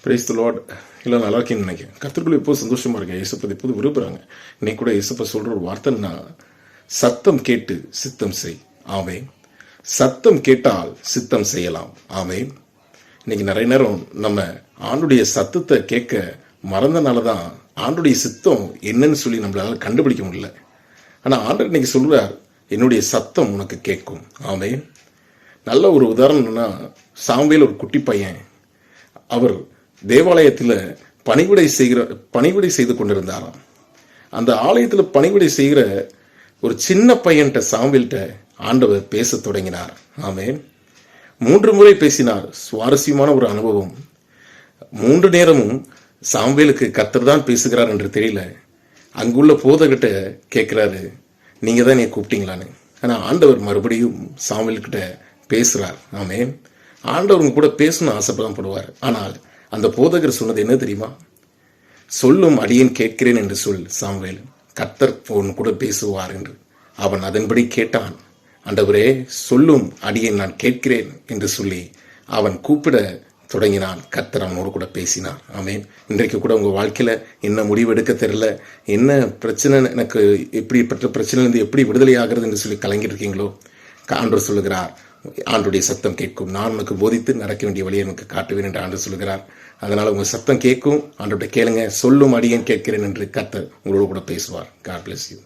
Praise the Lord. இல்லை நல்லா இருக்கேன்னு நினைக்கிறேன். கர்த்தருக்குள்ள இப்போ சந்தோஷமா இருக்கேன். இயேசுப்பதை எப்போது விரும்புகிறாங்க. இன்னைக்கு கூட இயேசுப்பா சொல்கிற ஒரு வார்த்தைன்னா, சத்தம் கேட்டு சித்தம் செய். ஆமென். சத்தம் கேட்டால் சித்தம் செய்யலாம். ஆமென். இன்னைக்கு நிறைய நேரம் நம்ம ஆண்டுடைய சத்தத்தை கேட்க மறந்தனால தான் ஆண்டுடைய சித்தம் என்னன்னு சொல்லி நம்மளால கண்டுபிடிக்க முடியல. ஆனால் ஆண்டவர் இன்னைக்கு சொல்றார், என்னுடைய சத்தம் உனக்கு கேட்கும். ஆமென். நல்ல ஒரு உதாரணம்னா, சாமுவேல் ஒரு குட்டி பையன். அவர் தேவாலயத்தில் பணிவிடை செய்து கொண்டிருந்தாராம். அந்த ஆலயத்தில் பணிவிடை செய்கிற ஒரு சின்ன பையன்கிட்ட சாமுவேல்கிட்ட ஆண்டவர் பேச தொடங்கினார். ஆமென். 3 முறை பேசினார். சுவாரஸ்யமான ஒரு அனுபவம். 3 நேரமும் சாமுவேலுக்கு கர்த்தர் தான் பேசுகிறார் என்று தெரியல. அங்குள்ள போதகிட்ட கேட்கிறாரு, நீங்க தான் என்னை கூப்பிட்டீங்களான்னு. ஆனால் ஆண்டவர் மறுபடியும் சாமுவேல்கிட்ட பேசுறார். ஆமென். ஆண்டவர் கூட பேசணும்னு ஆசைப்படப்படுவார். ஆனால் அந்த போதகர் சொன்னது என்ன தெரியுமா? சொல்லும் அடியேன் கேட்கிறேன் என்று சொல் சாமுவேல், கர்த்தர் உன் கூட பேசுவார் என்று. அவன் அதன்படி கேட்டான். ஆண்டவரே, சொல்லும் அடியேன் நான் கேட்கிறேன் என்று சொல்லி அவன் கூப்பிட தொடங்கினான். கர்த்தர் அவனோடு கூட பேசினார். ஆமென். இன்றைக்கு கூட உங்கள் வாழ்க்கையில் என்ன முடிவு எடுக்க தெரியல, என்ன பிரச்சனை, எனக்கு எப்படிப்பட்ட பிரச்சனையிலிருந்து எப்படி விடுதலை ஆகிறது என்று சொல்லி கலங்கிட்டு இருக்கீங்களோ, ஆண்டவர் சொல்லுகிறார், ஆண்டுடைய சத்தம் கேட்கும். நான் உனக்கு போதித்து நடக்க வேண்டிய வழியை எனக்கு காட்டுவேன் என்று ஆண்டவர் சொல்லுகிறார். அதனால உங்க சத்தம் கேட்கும். ஆண்டவர்கிட்ட கேளுங்க. சொல்லும் அடியேன் கேட்கிறேன் என்று கர்த்தர் உங்களோடு கூட பேசுவார். God bless you.